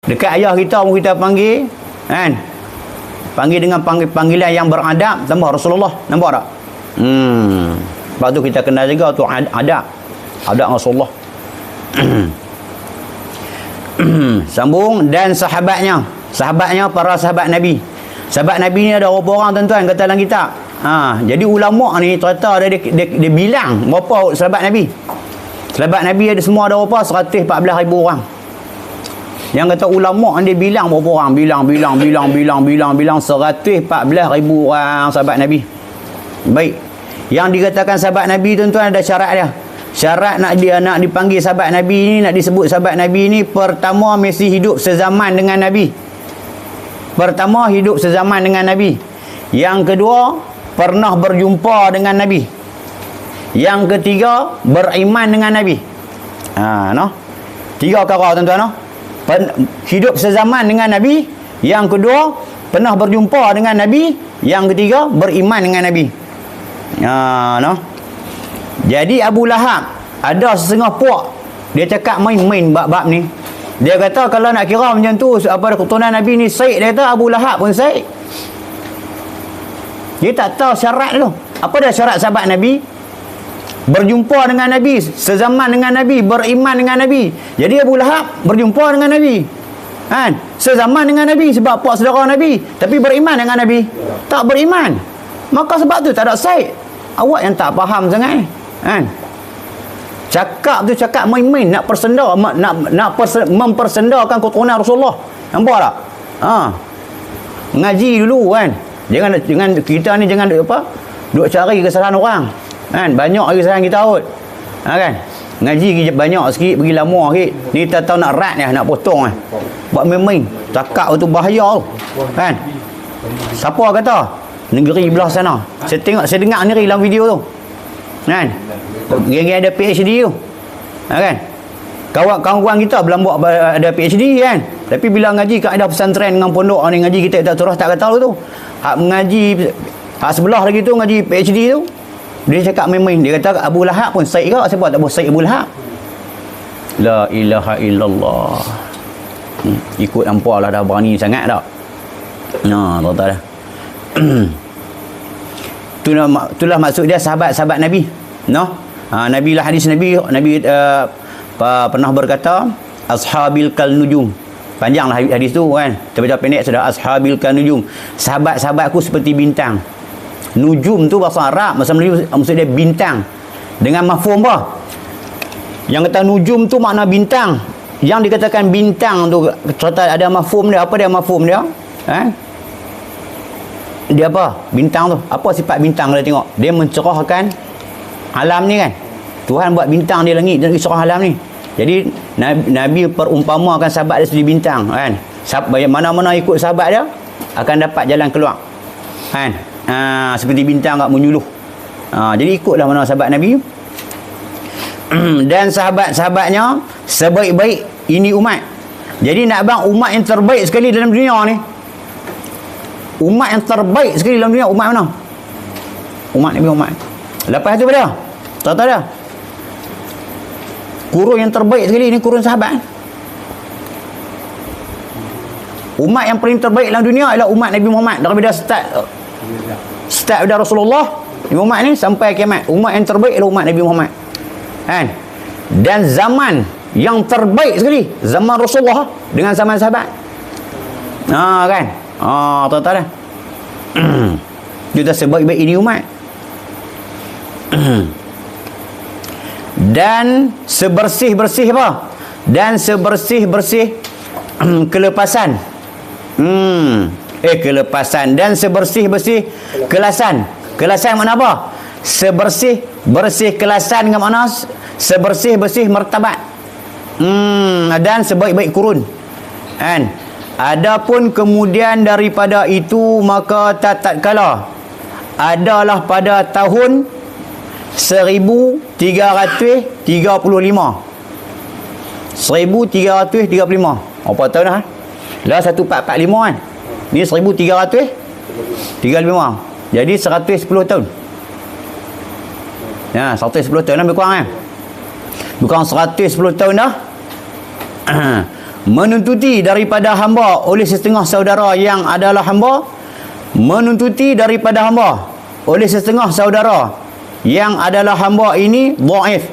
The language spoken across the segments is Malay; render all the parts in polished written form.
Dekat ayah kita pun kita panggil, kan? Panggil dengan panggilan yang beradab tambah Rasulullah. Nampak tak? Lepas tu kita kenal juga tu adab Rasulullah. Sambung. Dan sahabatnya para sahabat Nabi. Sahabat Nabi ni ada berapa orang tuan-tuan kata dalam kitab. Jadi ulama ni ternyata dia bilang berapa sahabat Nabi. Sahabat Nabi ada semua ada berapa? 114,000 orang. Yang kata ulama dia bilang berapa orang? Bilang 114,000 orang sahabat Nabi. Baik. Yang dikatakan sahabat Nabi tuan-tuan ada syarat dia. Syarat nak dipanggil sahabat Nabi ni, nak disebut sahabat Nabi ni, pertama mesti hidup sezaman dengan Nabi. Yang kedua, pernah berjumpa dengan Nabi. Yang ketiga, beriman dengan Nabi. Tiga perkara tuan-tuan. Hidup sezaman dengan Nabi. Yang kedua, pernah berjumpa dengan Nabi. Yang ketiga, beriman dengan Nabi. Jadi Abu Lahab ada setengah puak dia cakap main-main bab-bab ni. Dia kata kalau nak kira macam tu apa keturunan Nabi ni Syed, dia kata Abu Lahab pun Syed. Dia tak tahu syarat tu. Apa dah syarat sahabat Nabi? Berjumpa dengan Nabi, sezaman dengan Nabi, beriman dengan Nabi. Jadi Abu Lahab berjumpa dengan Nabi, kan? Sezaman dengan Nabi sebab puak saudara Nabi, tapi beriman dengan Nabi? Tak beriman. Maka sebab tu tak ada Syed. Awak yang tak faham sangat, kan? Cakap tu cakap main-main, nak mempersendakan keturunan Rasulullah. Nampak tak? Ngaji dulu, kan? Jangan kita ni jangan duk cari kesalahan orang, kan? Banyak kesalahan kita out, kan? Ngaji banyak sikit, pergi lama sikit. Ni tak tahu nak rat ni, nak potong ni. Buat main-main. Cakap tu bahaya tu, kan? Siapa kata? Negeri belah sana. Saya dengar ni dalam video tu, kan? Geng-geng ada PhD tu, kan? Kawan-kawan kita belum buat ada PhD, kan? Tapi bila ngaji kaedah pesantren dengan pondok ni, ngaji kita tak terus tak kata tu. Hak mengaji hak sebelah lagi tu ngaji PhD tu, dia cakap main-main. Dia kata Abu Lahab pun Syed ke? Siapa tak boleh Syed Abu Lahab? La ilaha illallah. Ikut nampak lah dah berani sangat tak? Tak tahu dah. Itulah maksud dia sahabat-sahabat Nabi. Nabi lah, hadis Nabi pernah berkata ashabil kal nujum. Panjanglah hadis tu, kan? Tapi pendek sudah. Ashabil kal nujum, sahabat-sahabatku seperti bintang. Nujum tu bahasa Arab, bahasa Melayu maksud dia bintang. Dengan mafhum apa? Yang kata nujum tu makna bintang. Yang dikatakan bintang tu cerita ada mafhum dia. Apa dia mafhum dia? Dia apa? Bintang tu. Apa sifat bintang kita tengok? Dia mencerahkan alam ni, kan? Tuhan buat bintang di langit dan cerah alam ni. Jadi Nabi perumpamakan sahabat dia seperti bintang, kan? Mana-mana ikut sahabat dia akan dapat jalan keluar, kan? Seperti bintang tak menyuluh. Jadi ikutlah mana sahabat Nabi. Dan sahabat-sahabatnya sebaik-baik ini umat. Jadi nak bang umat yang terbaik sekali dalam dunia ni, umat yang terbaik sekali dalam dunia, umat mana? Umat Nabi Muhammad. Lepas tu pada tak tahu dah. Kurun yang terbaik sekali ni kurun sahabat. Umat yang paling terbaik dalam dunia adalah umat Nabi Muhammad. Daripada start dari Rasulullah Nabi Muhammad ni sampai kiamat, umat yang terbaik adalah umat Nabi Muhammad, kan? Dan zaman yang terbaik sekali zaman Rasulullah dengan zaman sahabat. Kan? Tahu dah. Kita sebaik-baik ini umat. Dan sebersih-bersih apa? Dan sebersih-bersih kelepasan. Kelepasan. Dan sebersih-bersih kelasan. Kelasan makna apa? Sebersih-bersih kelasan dengan makna sebersih-bersih martabat. Dan sebaik-baik kurun, kan? Adapun kemudian daripada itu maka tatkala adalah pada tahun 1335. 1335. Apa tahun dah? Lah 1445, kan? Ni 1335. Jadi 110 tahun. 110 tahun lebih kurang, kan? Bukan 110 tahun dah. menuntuti daripada hamba oleh setengah saudara yang adalah hamba, menuntuti daripada hamba oleh setengah saudara yang adalah hamba ini dhaif.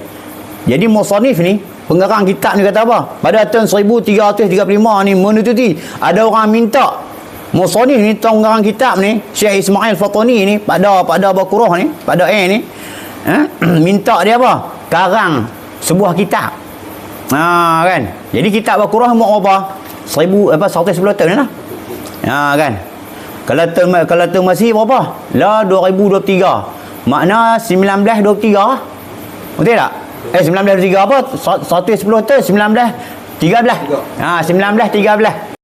Jadi musannif ni, pengarang kitab ni kata apa? Pada tahun 1335 ni menuntuti, ada orang minta musannif ni, pengarang kitab ni, Syekh Ismail Fatani ni, pada Bakurah ni, pada ni, minta dia apa? Karang sebuah kitab. Kan. Jadi kitab Bakurah umur apa? 110 tahun lah. Kan. Kalau tahun masih berapa? Lah 2023. Makna 1923 lah. Betul tak? 1923 apa? 110 tahun 1913. 1913.